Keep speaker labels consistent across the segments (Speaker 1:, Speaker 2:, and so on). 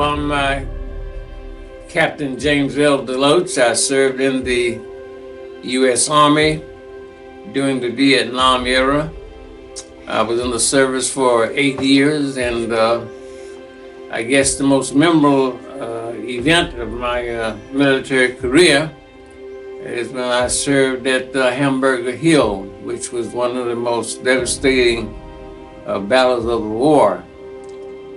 Speaker 1: I'm Captain James L. Loatche. I served in the U.S. Army during the Vietnam era. I was in the service for 8 years, and I guess the most memorable event of my military career is when I served at Hamburger Hill, which was one of the most devastating battles of the war.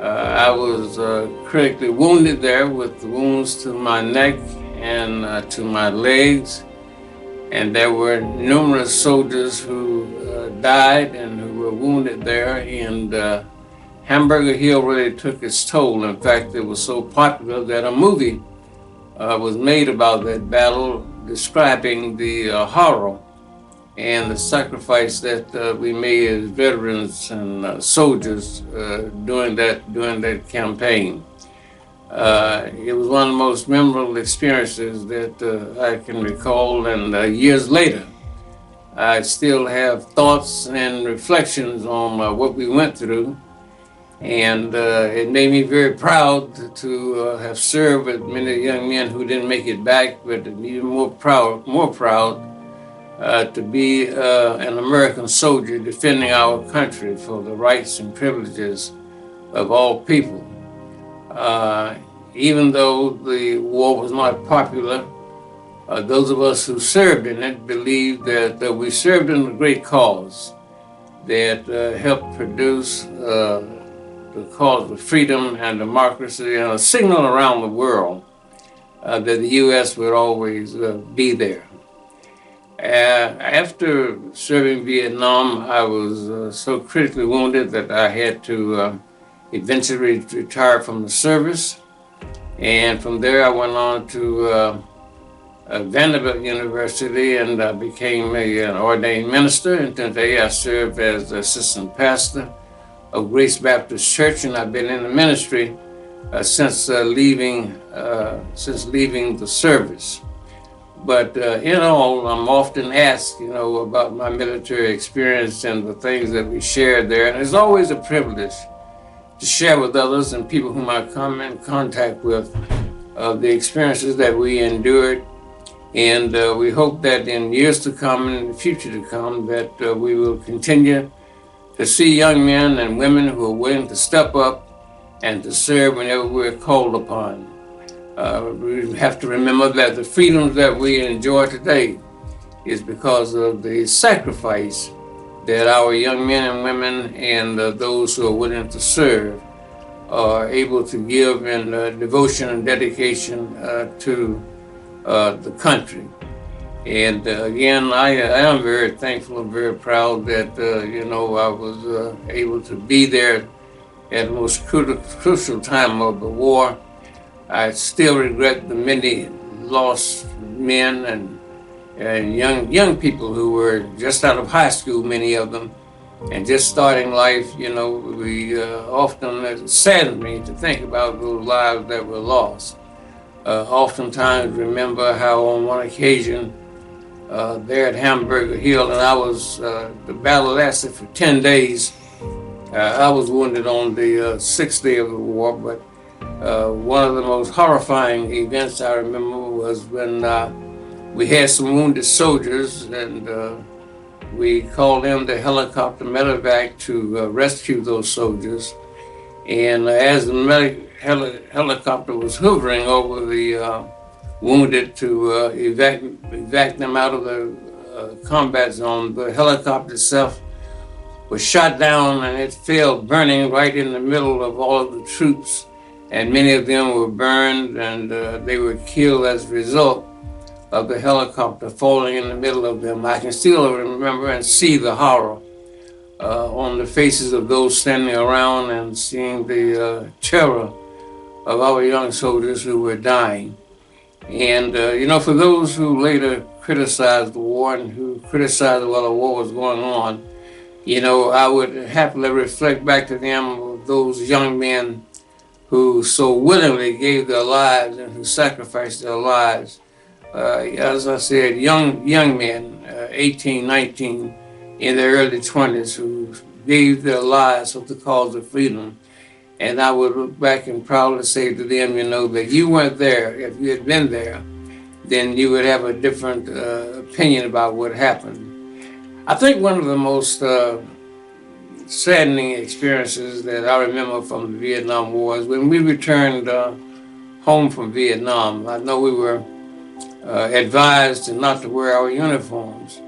Speaker 1: I was critically wounded there with wounds to my neck and to my legs, and there were numerous soldiers who died and who were wounded there, and Hamburger Hill really took its toll. In fact, it was so popular that a movie was made about that battle, describing the horror and the sacrifice that we made as veterans and soldiers during that campaign. It was one of the most memorable experiences that I can recall, and years later, I still have thoughts and reflections on what we went through, and it made me very proud to have served with many young men who didn't make it back, but even more proud to be an American soldier defending our country for the rights and privileges of all people. Even though the war was not popular, those of us who served in it believed that we served in a great cause that helped produce the cause of freedom and democracy, and a signal around the world that the U.S. would always be there. After serving Vietnam, I was so critically wounded that I had to eventually retire from the service. And from there, I went on to Vanderbilt University, and I became an ordained minister. And today I serve as the assistant pastor of Grace Baptist Church, and I've been in the ministry since leaving the service. But in all, I'm often asked, about my military experience and the things that we shared there. And it's always a privilege to share with others and people whom I come in contact with the experiences that we endured. And we hope that in years to come and in the future to come, that we will continue to see young men and women who are willing to step up and to serve whenever we're called upon. We have to remember that the freedoms that we enjoy today is because of the sacrifice that our young men and women and those who are willing to serve are able to give in devotion and dedication to the country. And again, I am very thankful and very proud that, I was able to be there at the most crucial time of the war. I still regret the many lost men and young people who were just out of high school, many of them, and just starting life. We often, it saddens me to think about those lives that were lost. Oftentimes remember how on one occasion there at Hamburger Hill, and the battle lasted for 10 days. I was wounded on the 6th day of the war, but one of the most horrifying events I remember was when we had some wounded soldiers, and we called in the helicopter medevac to rescue those soldiers. And as the helicopter was hovering over the wounded to evac them out of the combat zone, the helicopter itself was shot down, and it fell burning right in the middle of all of the troops. And many of them were burned, and they were killed as a result of the helicopter falling in the middle of them. I can still remember and see the horror on the faces of those standing around and seeing the terror of our young soldiers who were dying. And, for those who later criticized the war and who criticized while the war was going on, I would happily reflect back to them of those young men who so willingly gave their lives and who sacrificed their lives. As I said, young men, 18, 19, in their early 20s, who gave their lives for the cause of freedom. And I would look back and proudly say to them, that you weren't there. If you had been there, then you would have a different opinion about what happened. I think one of the most saddening experiences that I remember from the Vietnam War is when we returned home from Vietnam. I know we were advised not to wear our uniforms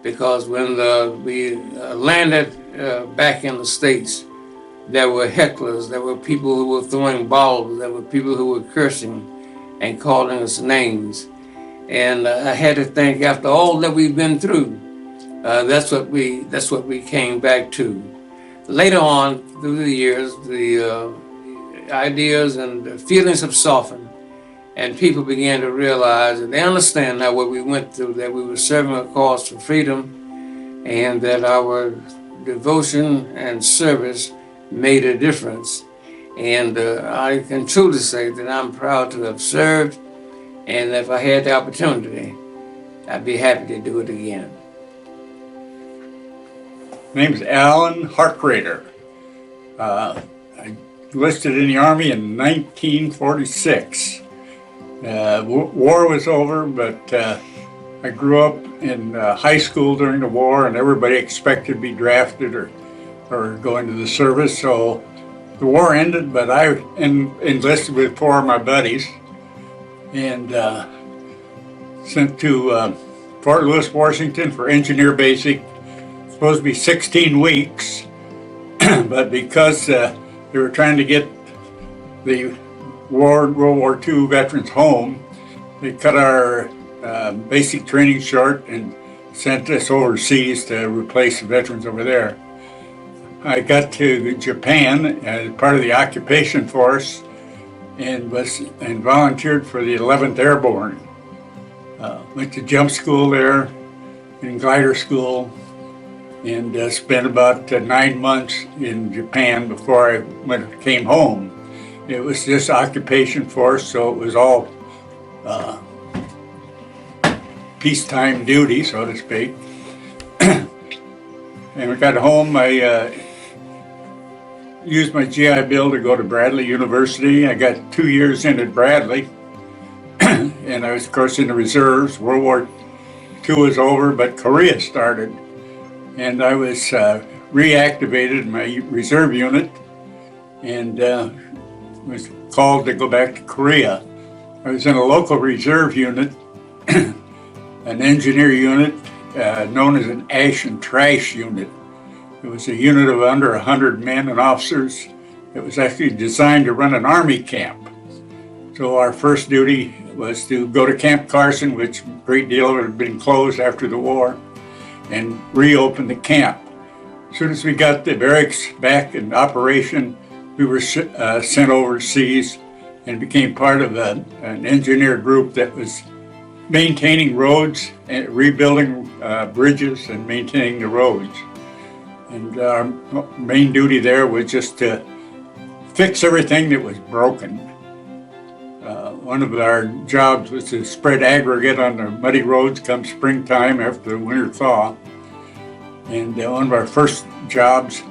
Speaker 1: because when we landed back in the States, there were hecklers, there were people who were throwing balls, there were people who were cursing and calling us names. And I had to think, after all that we've been through, that's what we came back to. Later on, through the years, the ideas and the feelings have softened, and people began to realize and they understand now what we went through, that we were serving a cause for freedom, and that our devotion and service made a difference. And I can truly say that I'm proud to have served, and if I had the opportunity, I'd be happy to do it again.
Speaker 2: My name is Alan HARKRADER. I enlisted in the Army in 1946. War was over, but I grew up in high school during the war, and everybody expected to be drafted or go into the service. So the war ended, but I enlisted with 4 of my buddies and sent to Fort Lewis, Washington for engineer basic. Supposed to be 16 weeks, but because they were trying to get the World War II veterans home, they cut our basic training short and sent us overseas to replace the veterans over there. I got to Japan as part of the occupation force and volunteered for the 11th Airborne. Went to jump school there and glider school, and spent about 9 months in Japan before I came home. It was just occupation force, so it was all peacetime duty, so to speak. And when I got home, I used my GI Bill to go to Bradley University. I got 2 years in at Bradley, and I was, of course, in the reserves. World War II was over, but Korea started. And I was reactivated in my reserve unit and was called to go back to Korea. I was in a local reserve unit, an engineer unit known as an ash and trash unit. It was a unit of under 100 men and officers. It was actually designed to run an army camp. So our first duty was to go to Camp Carson, which a great deal of it had been closed after the war, and reopen the camp. As soon as we got the barracks back in operation, we were sent overseas and became part of an engineer group that was maintaining roads and rebuilding bridges and maintaining the roads. And our main duty there was just to fix everything that was broken. One of our jobs was to spread aggregate on the muddy roads come springtime after the winter thaw. And one of our first jobs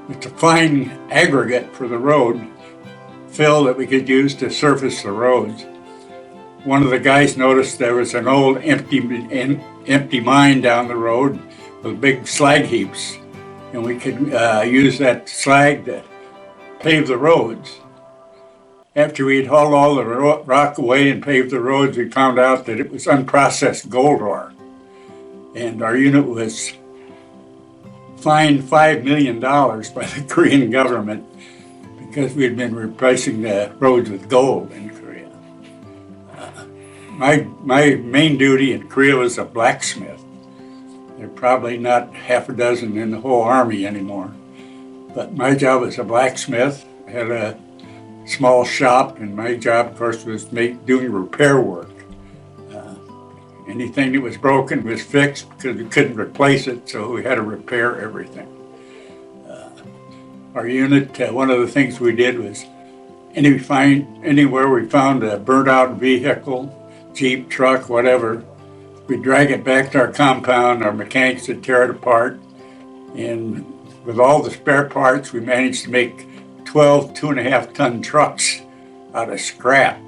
Speaker 2: was to find aggregate for the road, fill that we could use to surface the roads. One of the guys noticed there was an old empty mine down the road with big slag heaps, and we could use that slag to pave the roads. After we'd hauled all the rock away and paved the roads, we found out that it was unprocessed gold ore. And our unit was fined $5 million by the Korean government because we had been replacing the roads with gold in Korea. My main duty in Korea was a blacksmith. There are probably not half a dozen in the whole army anymore. But my job was a blacksmith. I had a small shop, and my job, of course, was doing repair work. Anything that was broken was fixed because we couldn't replace it, so we had to repair everything. Our unit, one of the things we did was anywhere we found a burnt out vehicle, Jeep, truck, whatever, we'd drag it back to our compound. Our mechanics would tear it apart, and with all the spare parts, we managed to make 12 2.5-ton trucks out of scrap.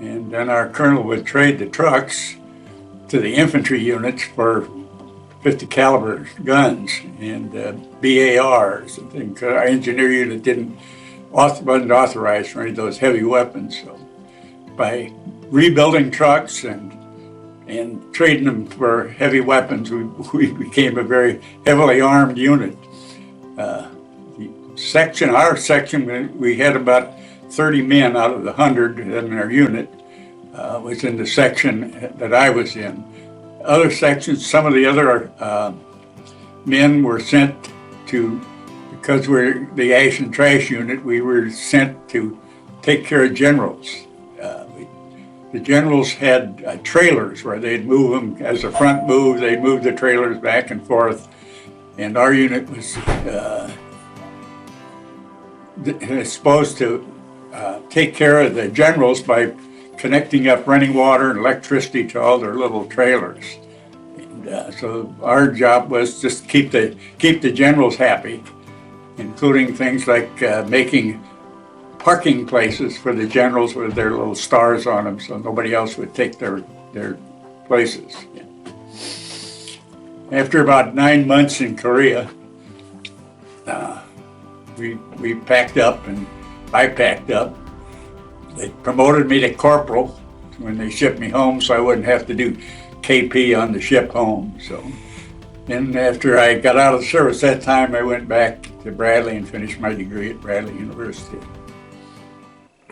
Speaker 2: And then our colonel would trade the trucks to the infantry units for 50 caliber guns and BARs and things. Our engineer unit wasn't authorized for any of those heavy weapons. So by rebuilding trucks and trading them for heavy weapons, we became a very heavily armed unit. Our section, we had about 30 men out of the 100 in our unit, was in the section that I was in. Other sections, some of the other men were sent to, because we're the ash and trash unit, we were sent to take care of generals. The generals had trailers where they'd move them as the front moved, they'd move the trailers back and forth. And our unit was supposed to take care of the generals by connecting up running water and electricity to all their little trailers. And so our job was just keep the generals happy, including things like making parking places for the generals with their little stars on them so nobody else would take their places. After about 9 months in Korea, we packed up, and I packed up. They promoted me to corporal when they shipped me home, so I wouldn't have to do KP on the ship home. So then after I got out of the service that time, I went back to Bradley and finished my degree at Bradley University.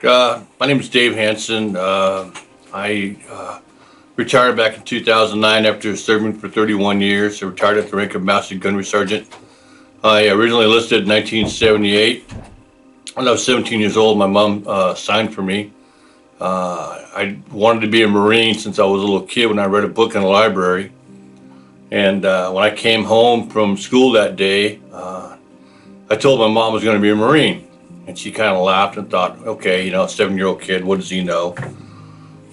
Speaker 3: My name is Dave Hanson. I retired back in 2009 after serving for 31 years. I retired at the rank of Master Gunnery Sergeant. I originally enlisted in 1978. When I was 17 years old, my mom signed for me. I wanted to be a Marine since I was a little kid when I read a book in the library. And when I came home from school that day, I told my mom I was going to be a Marine. And she kind of laughed and thought, okay, a 7-year-old kid, what does he know?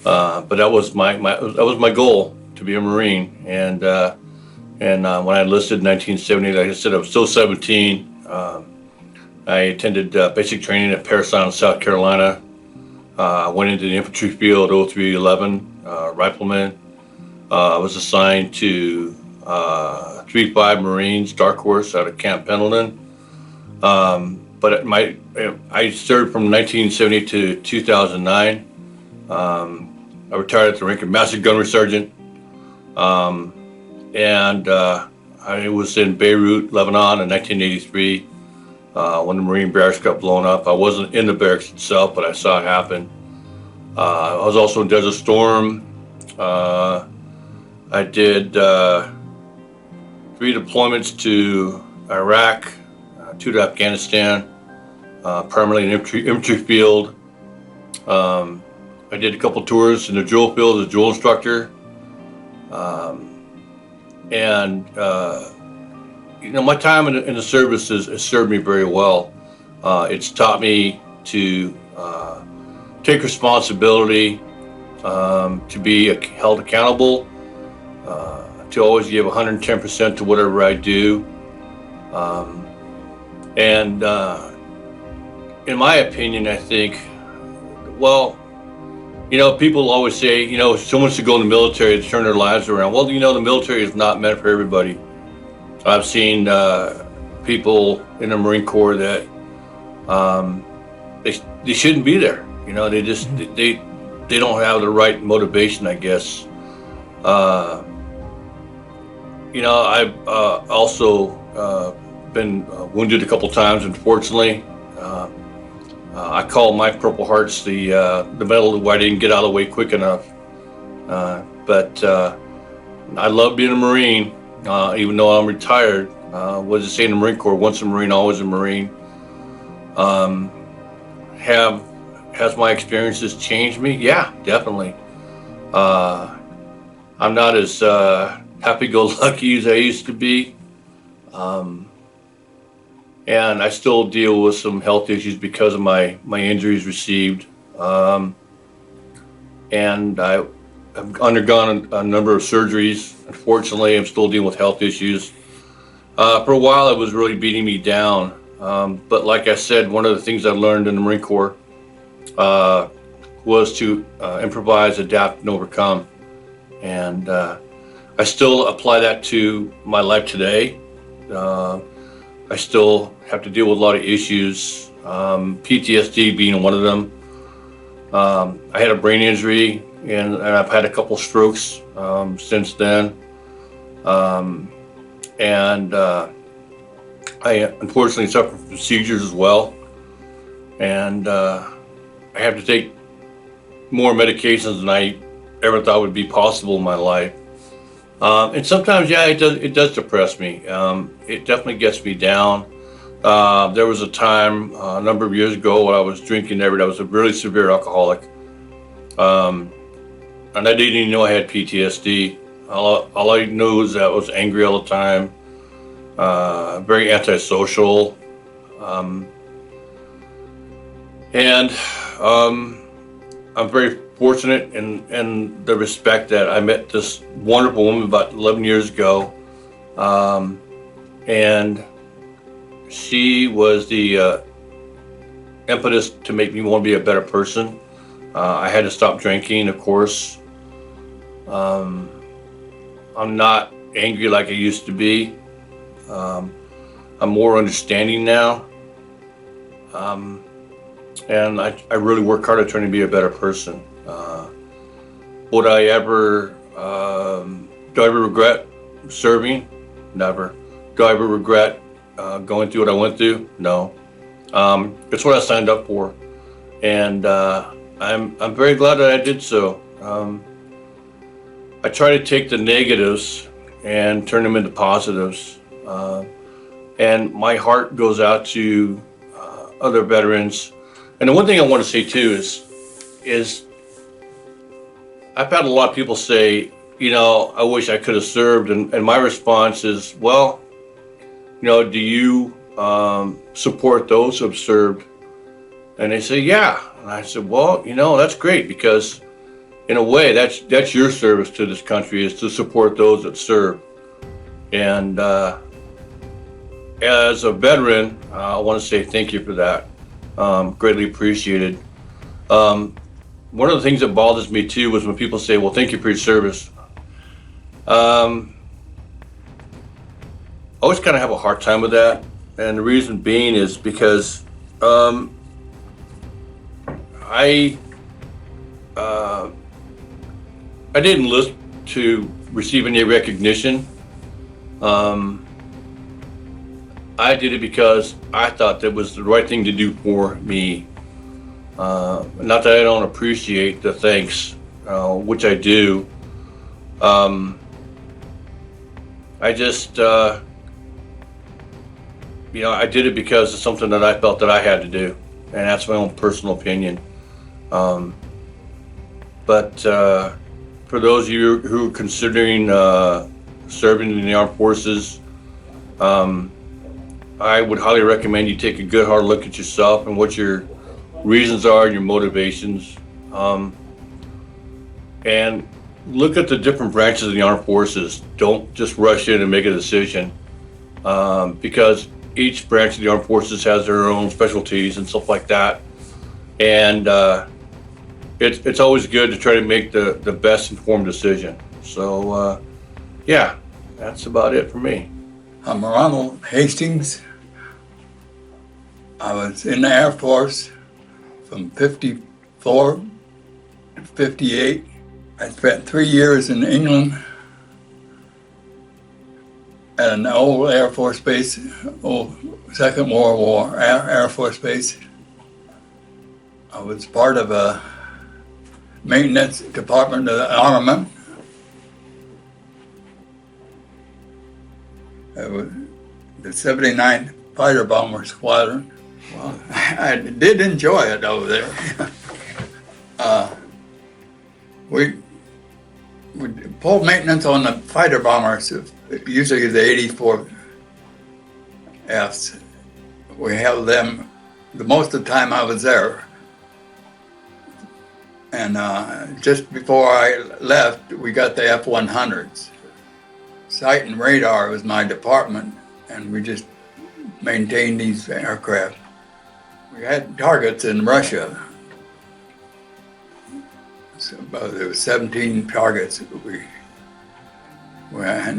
Speaker 3: But that was my goal, to be a Marine. And when I enlisted in 1970, like I said, I was still 17. I attended basic training at Parris Island, South Carolina. Went into the infantry field, 0311, rifleman. I was assigned to 3-5 Marines, Dark Horse, out of Camp Pendleton. But I served from 1970 to 2009. I retired at the rank of Master Gunnery Sergeant. And I was in Beirut, Lebanon in 1983 when the Marine barracks got blown up. I wasn't in the barracks itself, but I saw it happen. I was also in Desert Storm. I did 3 deployments to Iraq, 2 to Afghanistan, primarily in infantry field. I did a couple tours in the drill field as a drill instructor. My time in the service has served me very well. It's taught me to take responsibility, to be held accountable, to always give 110% to whatever I do. In my opinion, I think, people always say, someone should go in the military to turn their lives around. Well, the military is not meant for everybody. I've seen people in the Marine Corps that they shouldn't be there. They just they don't have the right motivation, I guess. I've also been wounded a couple times, unfortunately. I call my Purple Hearts the medal why I didn't get out of the way quick enough. But I love being a Marine, even though I'm retired. What does it say in the Marine Corps? Once a Marine, always a Marine. Has my experiences changed me? Yeah, definitely. I'm not as happy-go-lucky as I used to be. And I still deal with some health issues because of my injuries received. And I've undergone a number of surgeries. Unfortunately, I'm still dealing with health issues. For a while, it was really beating me down. But like I said, one of the things I learned in the Marine Corps was to improvise, adapt, and overcome. And I still apply that to my life today. I still have to deal with a lot of issues, PTSD being one of them. I had a brain injury, and I've had a couple strokes since then. And I unfortunately suffer from seizures as well. And I have to take more medications than I ever thought would be possible in my life. And sometimes, yeah, it does depress me. It definitely gets me down. There was a time a number of years ago when I was drinking every day. I was a really severe alcoholic. And I didn't even know I had PTSD. All I knew was that I was angry all the time, very antisocial. And I'm very fortunate in the respect that I met this wonderful woman about 11 years ago. And she was the impetus to make me want to be a better person. I had to stop drinking, of course. I'm not angry like I used to be. I'm more understanding now. And I really work hard at trying to be a better person. Would I ever, do I ever regret serving? Never. Do I ever regret going through what I went through? No. It's what I signed up for. And I'm very glad that I did so. I try to take the negatives and turn them into positives. And my heart goes out to other veterans. And the one thing I want to say too is I've had a lot of people say, I wish I could have served. And my response is, well, do you support those who have served? And they say, yeah. And I said, well, that's great, because in a way, that's your service to this country, is to support those that serve. And as a veteran, I want to say thank you for that. Greatly appreciated. One of the things that bothers me too was when people say, well, thank you for your service. I always kind of have a hard time with that. And the reason being is because I didn't look to receive any recognition. I did it because I thought that was the right thing to do for me. Not that I don't appreciate the thanks, which I do. I just, I did it because it's something that I felt that I had to do, and that's my own personal opinion. But for those of you who are considering serving in the armed forces, I would highly recommend you take a good hard look at yourself and what your reasons are, your motivations, and look at the different branches of the armed forces. Don't just rush in and make a decision, because each branch of the armed forces has their own specialties and stuff like that. And it's always good to try to make the best informed decision. So yeah, that's about it for me.
Speaker 4: I'm Ronald Hastings. I was in the Air Force from 54 to 58. I spent 3 years in England at an old Air Force base, old Second World War Air Force base. I was part of a maintenance department of the armament. It was the 79th Fighter Bomber Squadron. Well, I did enjoy it over there. We pulled maintenance on the fighter bombers, usually the 84 Fs. We held them the most of the time I was there. And just before I left, we got the F-100s. Sight and radar was my department, and we just maintain these aircraft. We had targets in Russia. So there were 17 targets that we had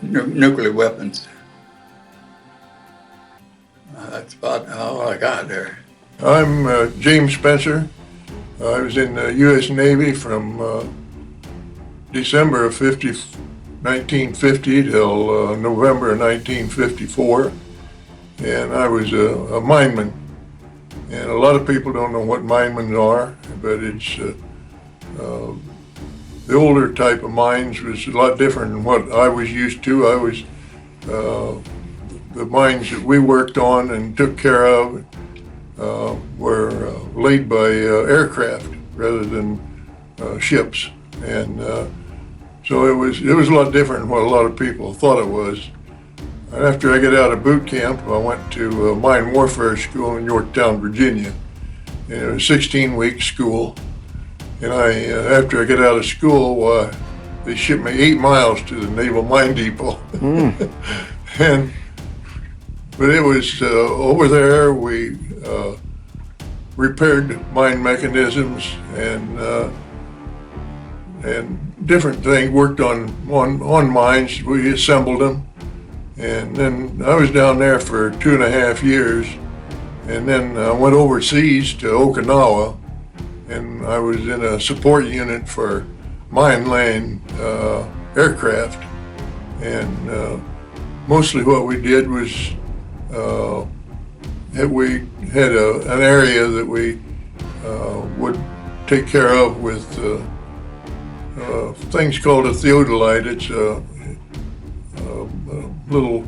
Speaker 4: nuclear weapons. That's about all I got there.
Speaker 5: I'm James Spencer. I was in the U.S. Navy from December of 1950 till November of 1954, and I was a mineman. And a lot of people don't know what minemen are, but it's the older type of mines was a lot different than what I was used to. I was the mines that we worked on and took care of were laid by aircraft rather than ships, and so it was a lot different than what a lot of people thought it was. And after I got out of boot camp, I went to mine warfare school in Yorktown, Virginia. And it was a 16-week school. And after I got out of school, they shipped me 8 miles to the Naval Mine Depot. But it was over there we repaired mine mechanisms and different things. Worked on mines. We assembled them. And then I was down there for 2.5 years, and then I went overseas to Okinawa, and I was in a support unit for mine laying aircraft. And mostly what we did was we had an area that we would take care of with things called a theodolite. It's a little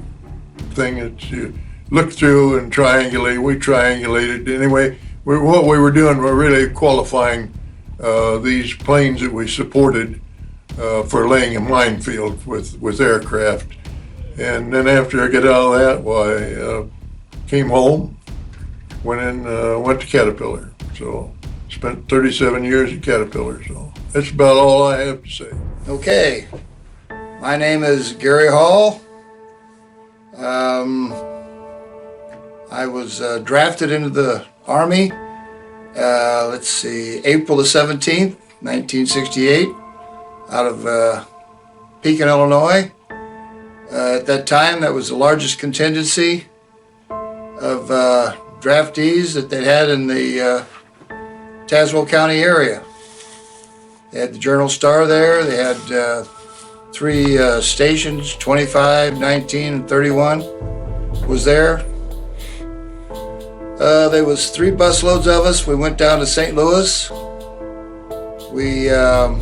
Speaker 5: thing that you look through and triangulate. We triangulated. Anyway, what we were doing, we're really qualifying these planes that we supported for laying a minefield with aircraft. And then after I got out of that, I came home, went to Caterpillar. So spent 37 years at Caterpillar. So that's about all I have to say.
Speaker 6: Okay, my name is Gary Hall. I was drafted into the Army, April the 17th, 1968, out of Pekin, Illinois. At that time, that was the largest contingency of draftees that they had in the Tazewell County area. They had the Journal-Star there. They had 3 stations, 25, 19, and 31 was there. There was 3 busloads of us. We went down to St. Louis. We got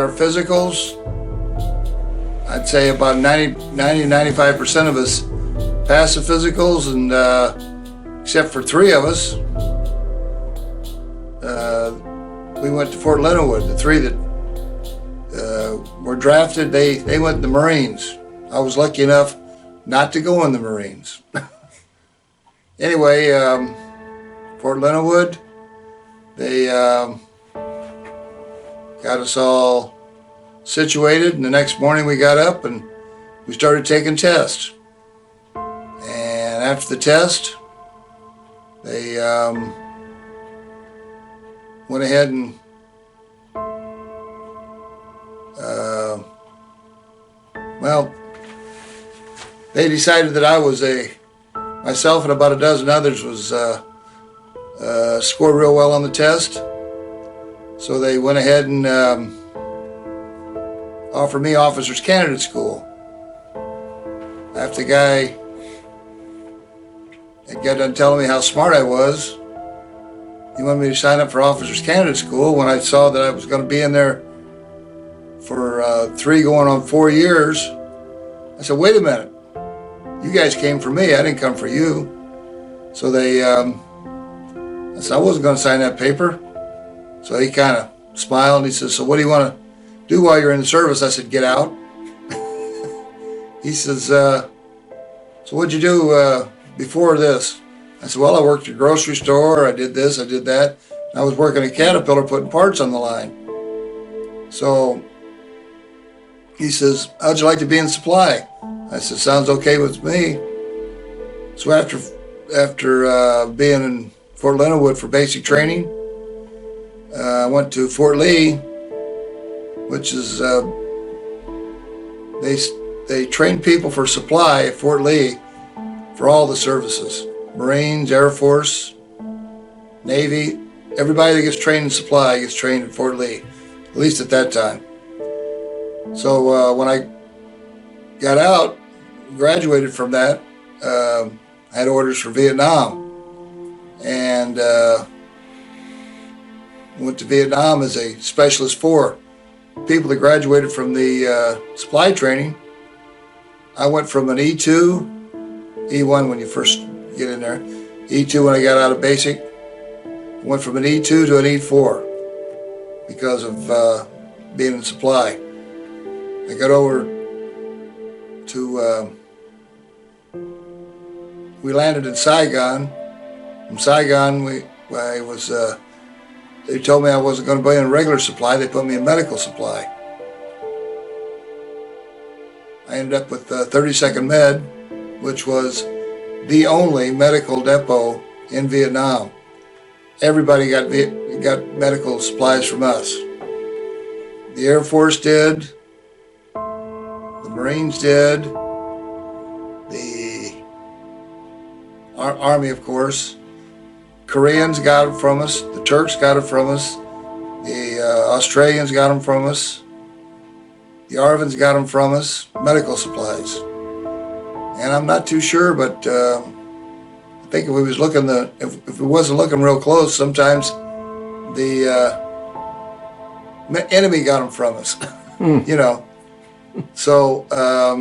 Speaker 6: our physicals. I'd say about 90-95% of us passed the physicals, and except for 3 of us, we went to Fort Leonard. The 3 that were drafted, they went to the Marines. I was lucky enough not to go in the Marines. Anyway, Fort Leonard, they got us all situated, and the next morning we got up and we started taking tests. And after the test, they went ahead and they decided that I was myself and about a dozen others scored real well on the test. So they went ahead and offered me officer's candidate school. After the guy had got done telling me how smart I was, he wanted me to sign up for officer's candidate school. When I saw that I was going to be in there for 3 going on 4 years, I said, wait a minute. You guys came for me. I didn't come for you. So I said, I wasn't going to sign that paper. So he kind of smiled and he says, so what do you want to do while you're in the service? I said, get out. He says, so what'd you do before this? I said, well, I worked at a grocery store. I did this, I did that. I was working at Caterpillar putting parts on the line. So he says, how'd you like to be in supply? I said, sounds okay with me. So after being in Fort Leonard Wood for basic training, I went to Fort Lee, which is, they train people for supply at Fort Lee for all the services. Marines, Air Force, Navy, everybody that gets trained in supply gets trained at Fort Lee, at least at that time. So when I got out, graduated from that, I had orders for Vietnam, and went to Vietnam as a specialist for people that graduated from the supply training. I went from an E2, E1 when you first get in there, E2 when I got out of basic, went from an E2 to an E4 because of being in supply. I got over to, we landed in Saigon. From Saigon, they told me I wasn't going to be in regular supply. They put me in medical supply. I ended up with 32nd Med, which was the only medical depot in Vietnam. Everybody got medical supplies from us. The Air Force did, the Marines did, the Army, of course. Koreans got them from us, the Turks got it from us, the Australians got them from us, the Arvans got them from us, medical supplies. And I'm not too sure, but I think if we was looking if we wasn't looking real close, sometimes the enemy got them from us, you know. So I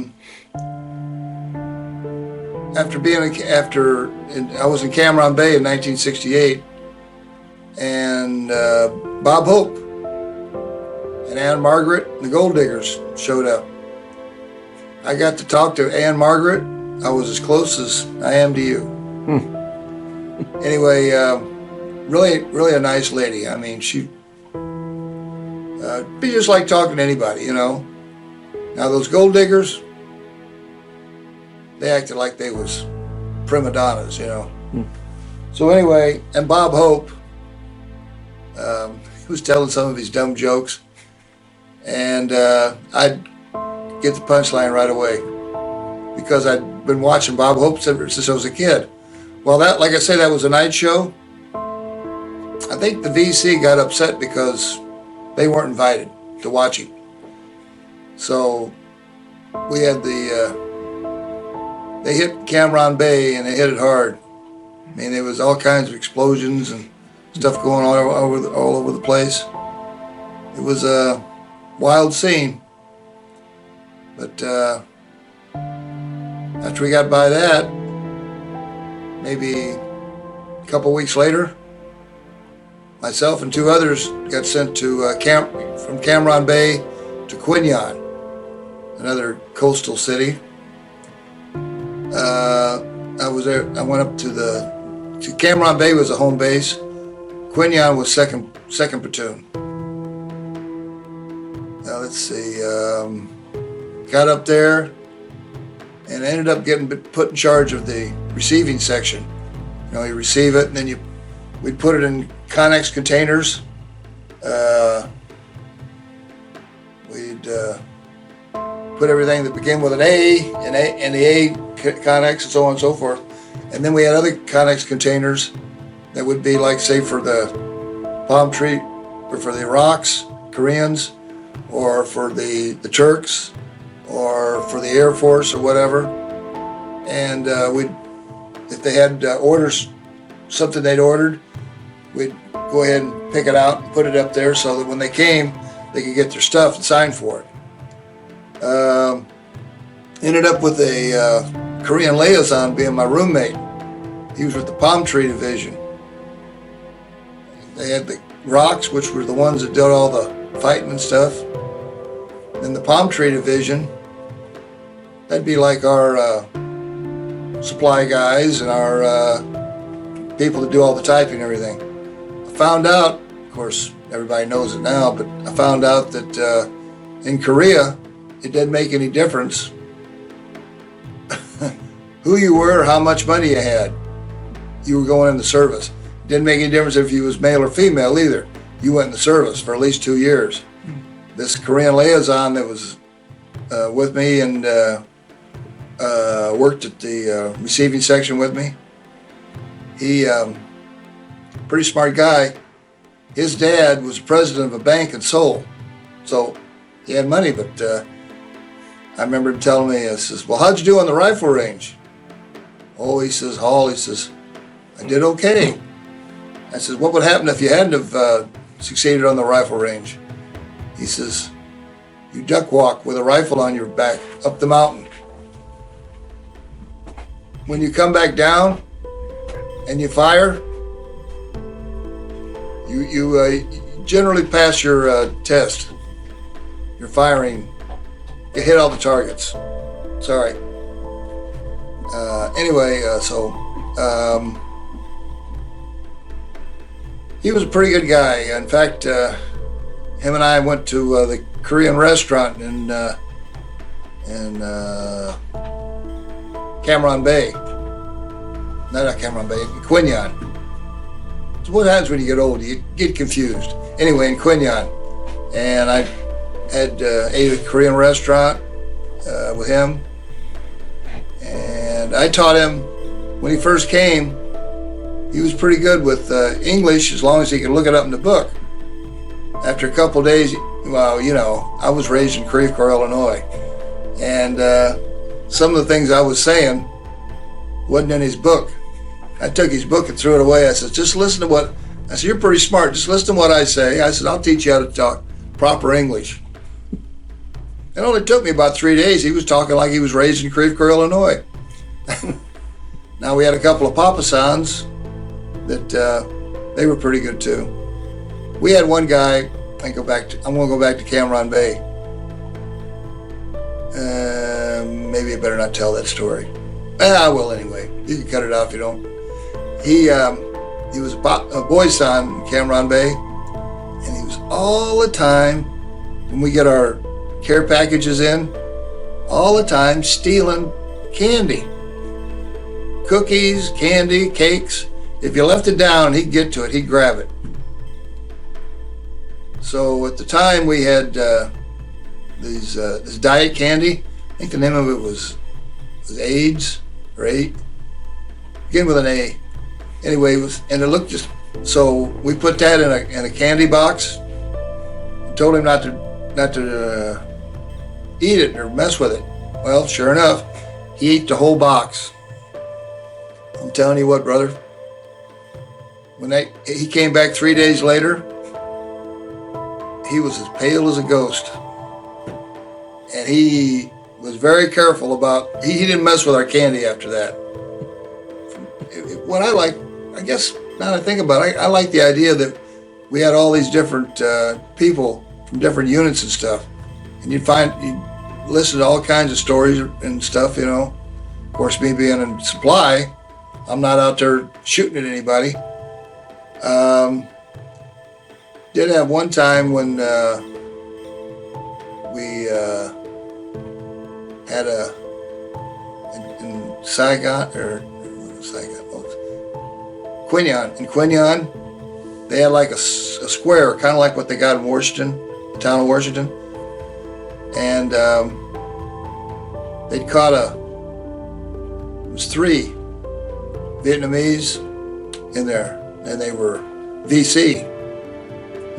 Speaker 6: was in Cameron Bay in 1968, and Bob Hope and Ann Margaret and the Gold Diggers showed up. I got to talk to Ann Margaret. I was as close as I am to you. Anyway, really a nice lady. I mean, she be just like talking to anybody, you know. Now those Gold Diggers, they acted like they was prima donnas, you know. So anyway, and Bob Hope, he was telling some of his dumb jokes, and I'd get the punchline right away because I'd been watching Bob Hope since I was a kid. Well, that, like I say, that was a night show. I think the VC got upset because they weren't invited to watch him. So we had they hit Cameron Bay, and they hit it hard. I mean, there was all kinds of explosions and stuff going on all over the place. It was a wild scene. But after we got by that, maybe a couple weeks later, myself and two others got sent to from Cameron Bay to Quinyon, another coastal city. I was there. I went up to Cameron Bay was a home base. Quinyon was second platoon. Now let's see. Got up there and ended up getting put in charge of the receiving section. You know, you receive it, and then we'd put it in Connex containers. We'd put everything that began with an A and the A Connex and so on and so forth. And then we had other Connex containers that would be like, say, for the palm tree, or for the Iraqs, Koreans, or for the Turks, or for the Air Force or whatever. And if they had orders, something they'd ordered, we'd go ahead and pick it out and put it up there so that when they came, they could get their stuff and sign for it. Ended up with a Korean liaison being my roommate. He was with the Palm Tree Division. They had the Rocks, which were the ones that did all the fighting and stuff. Then the Palm Tree Division, that'd be like our supply guys and our people that do all the typing and everything. I found out, of course, everybody knows it now, but I found out that in Korea, it didn't make any difference who you were or how much money you had. You were going in the service. It didn't make any difference if you was male or female either. You went in the service for at least 2 years. This Korean liaison that was with me and worked at the receiving section with me, he, pretty smart guy. His dad was president of a bank in Seoul. So he had money, but I remember him telling me, I says, well, how'd you do on the rifle range? Oh, he says, Hall, he says, I did okay. I says, what would happen if you hadn't have succeeded on the rifle range? He says, you duck walk with a rifle on your back up the mountain. When you come back down and you fire, you generally pass your test. Your firing, you hit all the targets. Sorry. Anyway, he was a pretty good guy. In fact, him and I went to the Korean restaurant in Cameron Bay. No, not Cameron Bay, Quinyon. So what happens when you get old? You get confused. Anyway, in Quinyon. And I had ate at a Korean restaurant with him. And I taught him, when he first came, he was pretty good with English as long as he could look it up in the book. After a couple of days, well, you know, I was raised in Creve-Coeur, Illinois. And some of the things I was saying wasn't in his book. I took his book and threw it away. I said, just listen to what, I said, you're pretty smart. Just listen to what I say. I said, I'll teach you how to talk proper English. It only took me about 3 days. He was talking like he was raised in Creve-Coeur, Illinois. Now we had a couple of Papasans that they were pretty good too. We had one guy, I'm going to go back to Cameron Bay. Maybe I better not tell that story. I will anyway. You can cut it out if you don't. He was a boy's son in Cameron Bay, and he was all the time, when we get our care packages in, all the time stealing candy. Cookies, candy, cakes. If you left it down, he'd get to it, he'd grab it. So at the time we had this diet candy. I think the name of it was AIDS or A. Begin with an A. Anyway, and it looked just, so we put that in a candy box. Told him not to eat it or mess with it. Well, sure enough, he ate the whole box. I'm telling you what, brother. When he came back 3 days later, he was as pale as a ghost. And he was very careful about, he didn't mess with our candy after that. What I like, I guess, now that I think about it, I like the idea that we had all these different people from different units and stuff. And you'd listen to all kinds of stories and stuff, you know. Of course, me being in supply, I'm not out there shooting at anybody. Did have one time when we had in Saigon, Quinyon. In Quinyon, they had like a square, kind of like what they got in Washington, the town of Washington. And they'd caught it was 3 Vietnamese in there, and they were VC.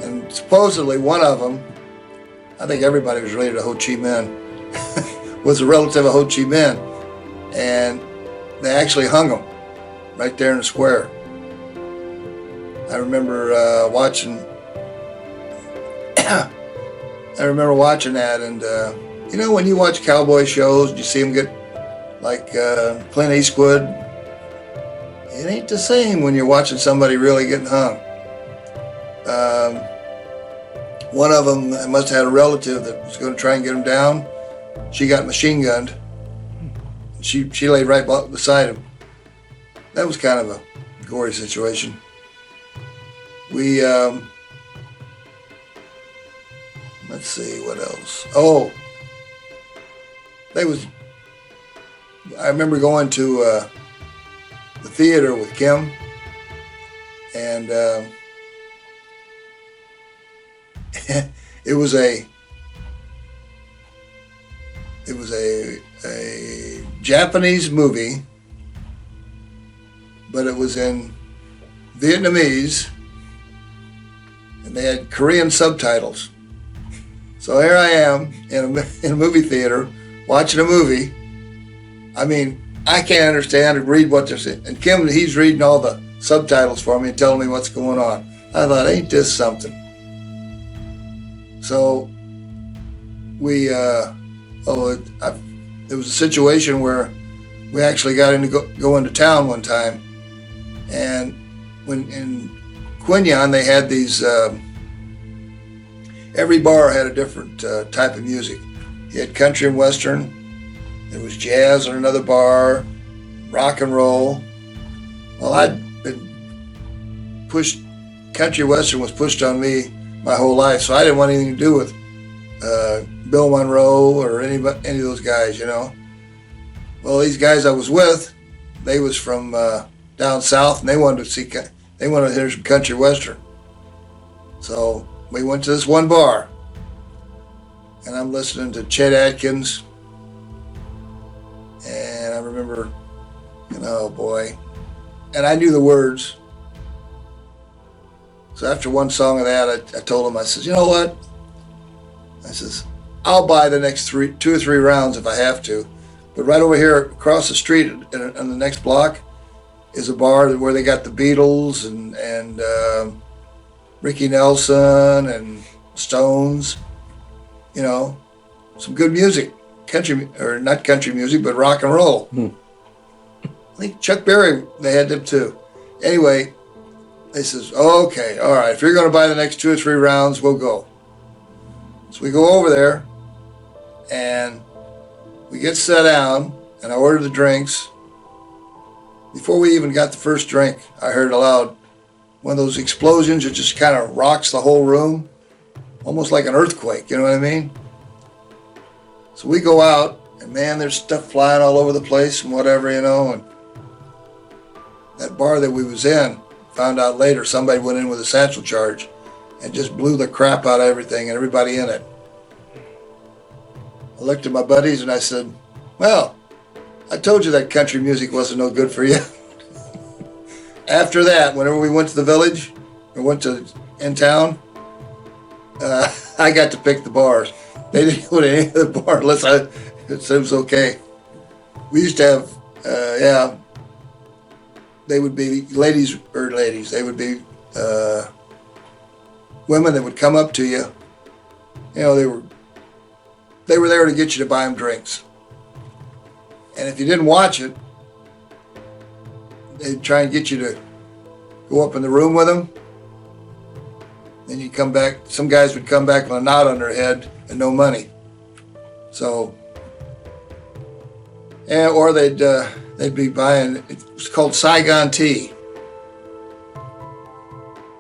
Speaker 6: And supposedly one of them, I think everybody was related to Ho Chi Minh, was a relative of Ho Chi Minh. And they actually hung him right there in the square. I remember watching that, and you know, when you watch cowboy shows, you see them get like Clint Eastwood. It ain't the same when you're watching somebody really getting hung. One of them must have had a relative that was going to try and get him down. She got machine gunned. She laid right beside him. That was kind of a gory situation. We, let's see, what else? Oh, I remember going to the theater with Kim, and it was a Japanese movie, but it was in Vietnamese, and they had Korean subtitles. So here I am in a movie theater watching a movie. I mean, I can't understand or read what they're saying. And Kim, he's reading all the subtitles for me and telling me what's going on. I thought, ain't this something? So there was a situation where we actually got into go into town one time, and when in Quinyon they had these. Every bar had a different type of music. You had country and western. There was jazz in another bar, rock and roll. Well, I'd been pushed. Country western was pushed on me my whole life, so I didn't want anything to do with Bill Monroe or any of those guys, you know. Well, these guys I was with, they was from down south, and they wanted to hear some country western. So we went to this one bar, and I'm listening to Chet Atkins, and I remember, oh boy, and I knew the words. So after one song of that, I told him, I says, you know what? I says, I'll buy the next 2 or 3 rounds if I have to. But right over here across the street on the next block is a bar where they got the Beatles and Ricky Nelson and Stones, you know, some good music, country, or not country music, but rock and roll. I think Chuck Berry, they had them too. Anyway, they says, okay, all right, if you're going to buy the next 2 or 3 rounds, we'll go. So we go over there, and we get set down, and I order the drinks. Before we even got the first drink, I heard aloud one of those explosions that just kind of rocks the whole room, almost like an earthquake, you know what I mean? So we go out, and man, there's stuff flying all over the place and whatever, you know, and that bar that we was in, found out later somebody went in with a satchel charge and just blew the crap out of everything and everybody in it. I looked at my buddies and I said, well, I told you that country music wasn't no good for you. After that, whenever we went to the village or went to in town, I got to pick the bars. They didn't go to any other bar unless it was okay. We used to have, they would be ladies, they would be women that would come up to you. You know, they were there to get you to buy them drinks. And if you didn't watch it, they'd try and get you to go up in the room with them. Then you'd come back, some guys would come back with a knot on their head and no money. So, or they'd be buying, it was called Saigon tea.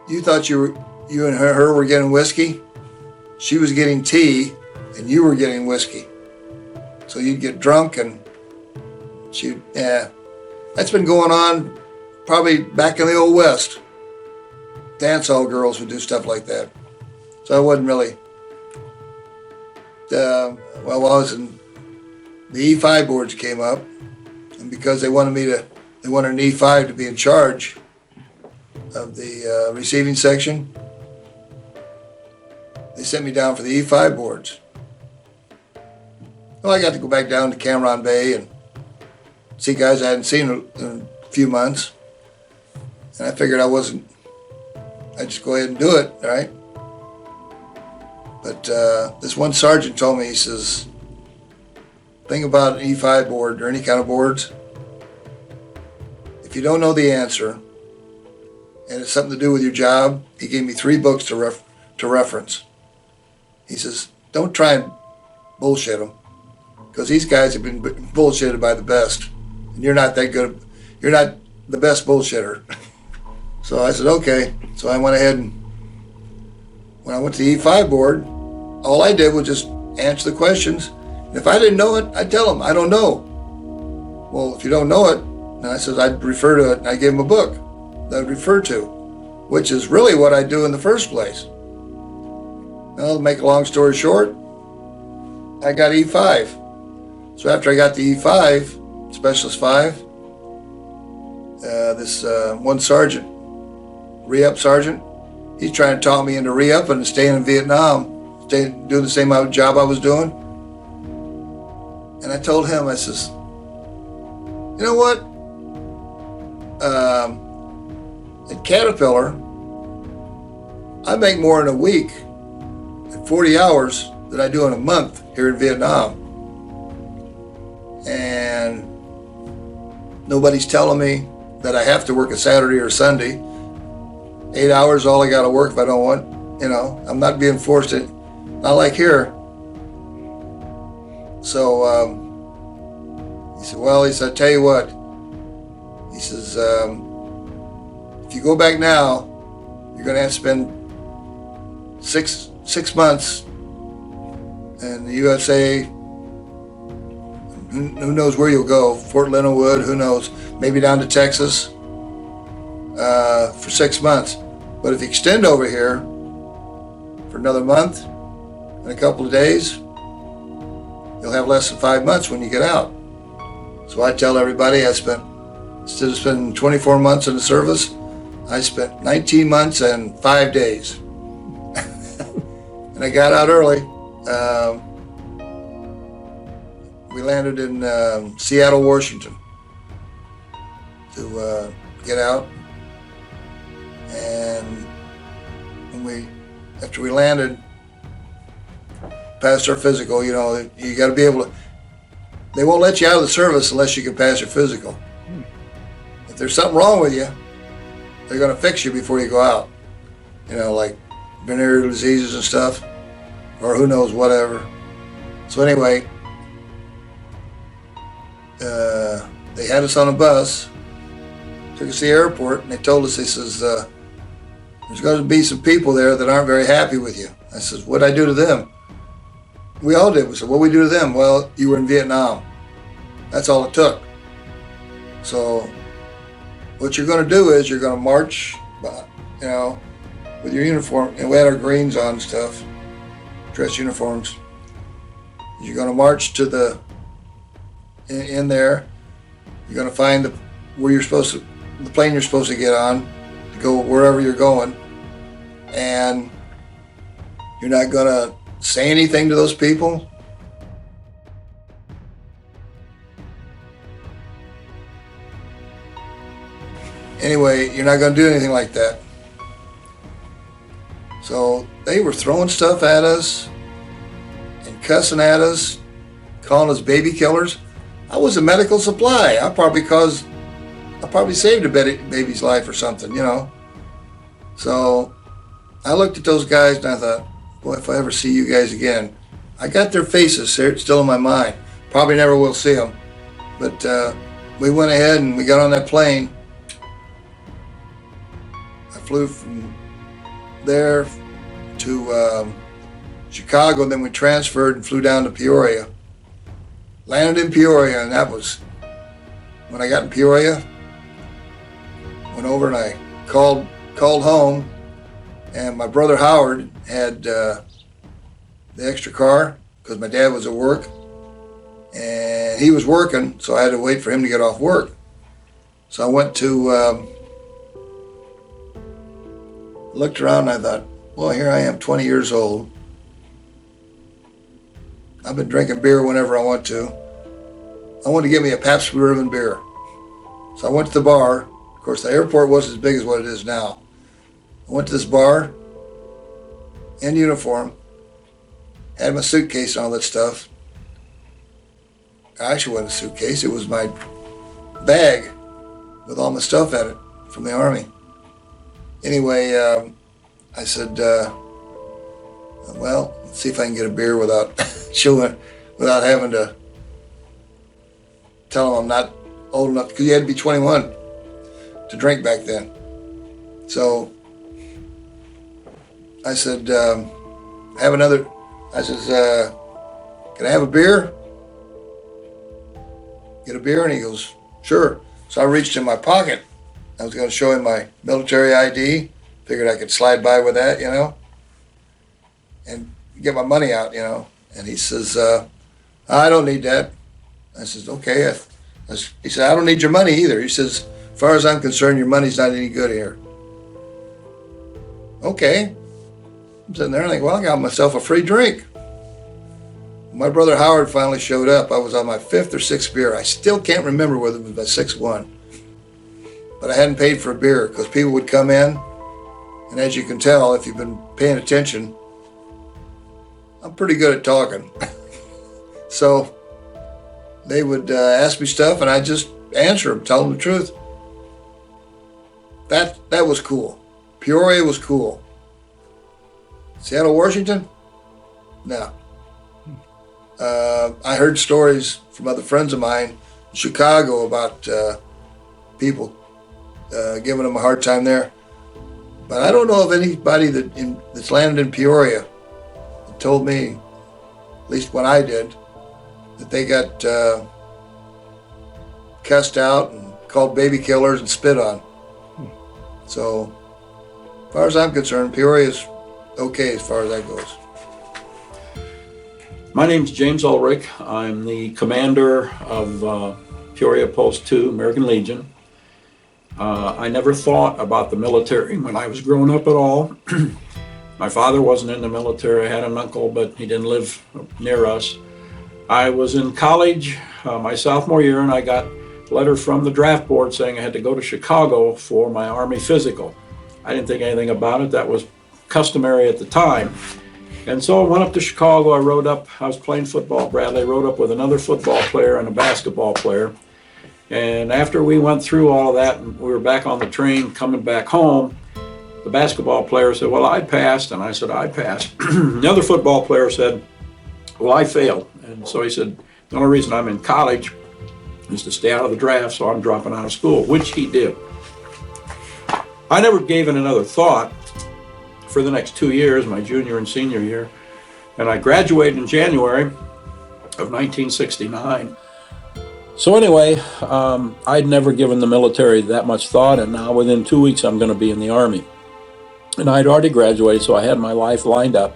Speaker 6: You thought you and her were getting whiskey. She was getting tea and you were getting whiskey. So you'd get drunk and that's been going on probably back in the old West. Dance hall girls would do stuff like that. So I wasn't really, while I was in, the E5 boards came up, and because they wanted an E5 to be in charge of the receiving section, they sent me down for the E5 boards. Well, I got to go back down to Cameron Bay and see guys I hadn't seen in a few months. And I figured I'd just go ahead and do it, right? But this one sergeant told me, he says, thing about an E5 board or any kind of boards, if you don't know the answer and it's something to do with your job, he gave me 3 books to reference. He says, don't try and bullshit them, because these guys have been bullshitted by the best, and you're not that good. You're not the best bullshitter. So I said, okay. So I went ahead and when I went to the E5 board, all I did was just answer the questions If I didn't know it, I'd tell them, I don't know. Well, if you don't know it, and I says I'd refer to it, and I gave him a book that I'd refer to, which is really what I do in the first place. Well, to make a long story short, I got E5. So after I got the E5, Specialist 5, this one sergeant, re-up sergeant, he's trying to talk me into re-upping and staying in Vietnam, doing the same job I was doing. And I told him, I says, you know what? At Caterpillar, I make more in a week at 40 hours than I do in a month here in Vietnam. And nobody's telling me that I have to work a Saturday or Sunday. 8 hours, all I gotta work if I don't want, I'm not being forced to, not like here. So he said, well, he said, I tell you what, he says, if you go back now, you're gonna have to spend six months in the USA. Who knows where you'll go? Fort Leonard Wood, who knows? Maybe down to Texas for 6 months. But if you extend over here for another month and a couple of days, you'll have less than 5 months when you get out. So I tell everybody instead of spending 24 months in the service, I spent 19 months and 5 days. And I got out early. We landed in Seattle, Washington to get out. And after we landed, passed our physical, you got to be able to, they won't let you out of the service unless you can pass your physical. If there's something wrong with you, they're going to fix you before you go out. Like venereal diseases and stuff, or who knows, whatever. So anyway, they had us on a bus, took us to the airport, and they told us, they says, there's going to be some people there that aren't very happy with you. I says, what'd I do to them? We all did. We said, what'd we do to them? Well, you were in Vietnam. That's all it took. So what you're going to do is you're going to march, with your uniform, and we had our greens on and stuff, dress uniforms. You're going to march to in there. You're going to find the plane you're supposed to get on to go wherever you're going, and you're not going to say anything to those people. Anyway, you're not going to do anything like that. So they were throwing stuff at us and cussing at us, calling us baby killers. I was a medical supply. I probably saved a baby's life or something, So I looked at those guys and I thought, boy, if I ever see you guys again. I got their faces still in my mind. Probably never will see them. But we went ahead and we got on that plane. I flew from there to Chicago, then we transferred and flew down to Peoria. Landed in Peoria, and that was, when I got in Peoria, went over and I called home, and my brother Howard had the extra car because my dad was at work, and he was working, so I had to wait for him to get off work. So I went to, looked around and I thought, well, here I am, 20 years old. I've been drinking beer whenever I want to. I wanted to get me a Pabst Blue Ribbon beer. So I went to the bar. Of course, the airport wasn't as big as what it is now. I went to this bar in uniform, had my suitcase and all that stuff. I actually wasn't a suitcase. It was my bag with all my stuff in it from the Army. Anyway, I said, well, let's see if I can get a beer without without having to tell them I'm not old enough, because you had to be 21 to drink back then. So I said, I says, can I have a beer? get a beer? And he goes, sure. So I reached in my pocket. I was going to show him my military ID. Figured I could slide by with that, and get my money out, And he says, I don't need that. I says, okay. He said, I don't need your money either. He says, as far as I'm concerned, your money's not any good here. Okay. I'm sitting there and I think, well, I got myself a free drink. My brother Howard finally showed up. I was on my 5th or 6th beer. I still can't remember whether it was my 6th one. But I hadn't paid for a beer because people would come in. And as you can tell, if you've been paying attention, I'm pretty good at talking. So they would ask me stuff and I just answer them, tell them the truth. That was cool. Peoria was cool. Seattle, Washington? No. I heard stories from other friends of mine in Chicago about people giving them a hard time there. But I don't know of anybody that's landed in Peoria that told me, at least when I did, that they got cussed out and called baby killers and spit on. So, as far as I'm concerned, Peoria's okay as far as that goes.
Speaker 7: My name's James ULRICH. I'm the commander of Peoria Post 2, American Legion. I never thought about the military when I was growing up at all. My father wasn't in the military. I had an uncle, but he didn't live near us. I was in college my sophomore year, and I got a letter from the draft board saying I had to go to Chicago for my Army physical. I didn't think anything about it. That was customary at the time. And so I went up to Chicago. I was playing football at Bradley. I rode up with another football player and a basketball player. And after we went through all of that and we were back on the train coming back home, the basketball player said, well, I passed. And I said, I passed. The other football player said, well, I failed. And so he said, the only reason I'm in college is to stay out of the draft, so I'm dropping out of school, which he did. I never gave it another thought for the next 2 years, my junior and senior year. And I graduated in January of 1969. So anyway, I'd never given the military that much thought, and now within 2 weeks I'm going to be in the Army. And I'd already graduated, so I had my life lined up.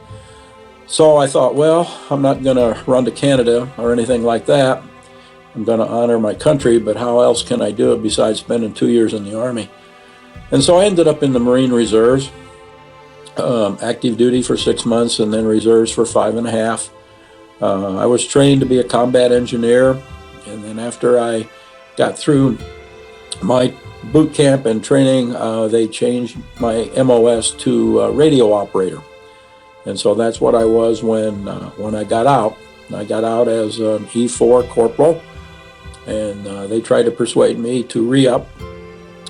Speaker 7: So I thought, well, I'm not going to run to Canada or anything like that. I'm going to honor my country, but how else can I do it besides spending 2 years in the Army? And so I ended up in the Marine Reserves, active duty for 6 months and then reserves for 5.5. I was trained to be a combat engineer. And then after I got through my boot camp and training, they changed my MOS to radio operator. And so that's what I was when I got out. I got out as an E4 corporal, and they tried to persuade me to re-up.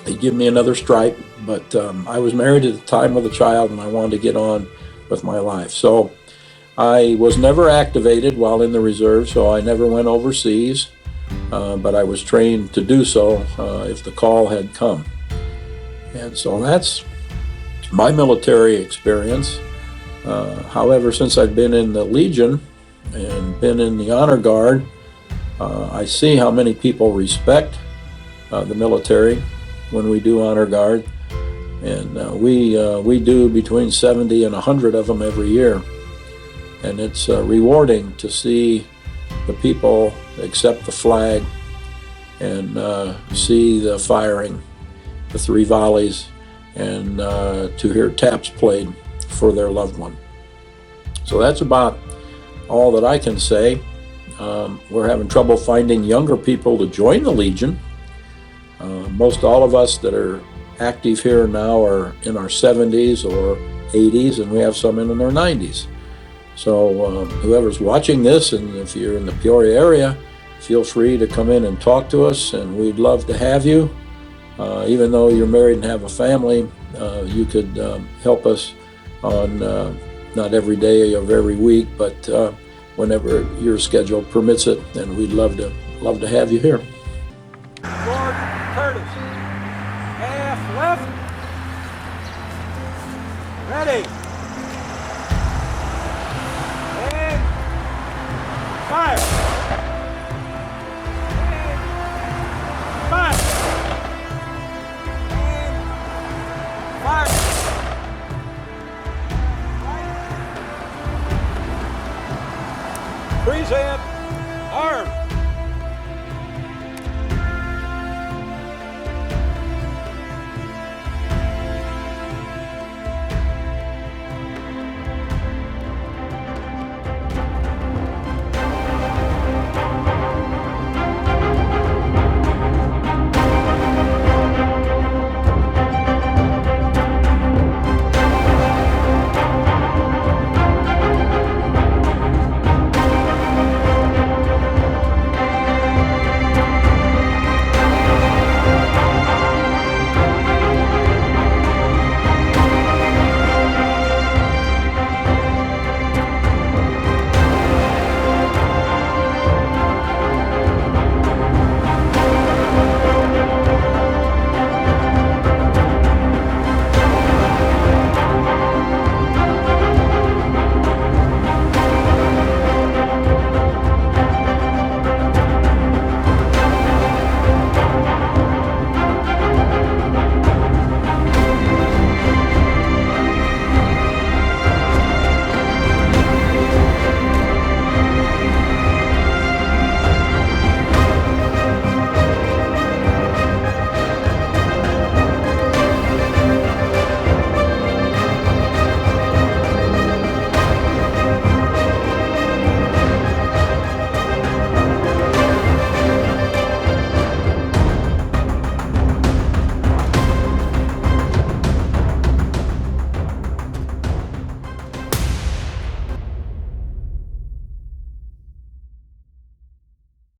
Speaker 7: They'd give me another stripe, but I was married at the time with a child, and I wanted to get on with my life. So I was never activated while in the reserve, so I never went overseas. But I was trained to do so if the call had come. And so that's my military experience. However, since I've been in the Legion and been in the Honor Guard, I see how many people respect the military when we do Honor Guard. And we do between 70 and 100 of them every year. And it's rewarding to see the people accept the flag and see the firing, the 3 volleys, and to hear taps played for their loved one. So that's about all that I can say. We're having trouble finding younger people to join the Legion. Most all of us that are active here now are in our 70s or 80s, and we have some in their 90s. So whoever's watching this, and if you're in the Peoria area, feel free to come in and talk to us, and we'd love to have you. Even though you're married and have a family, you could help us on not every day of every week, but whenever your schedule permits it, and we'd love to have you here.
Speaker 8: Lord Curtis, half left, ready, and fire.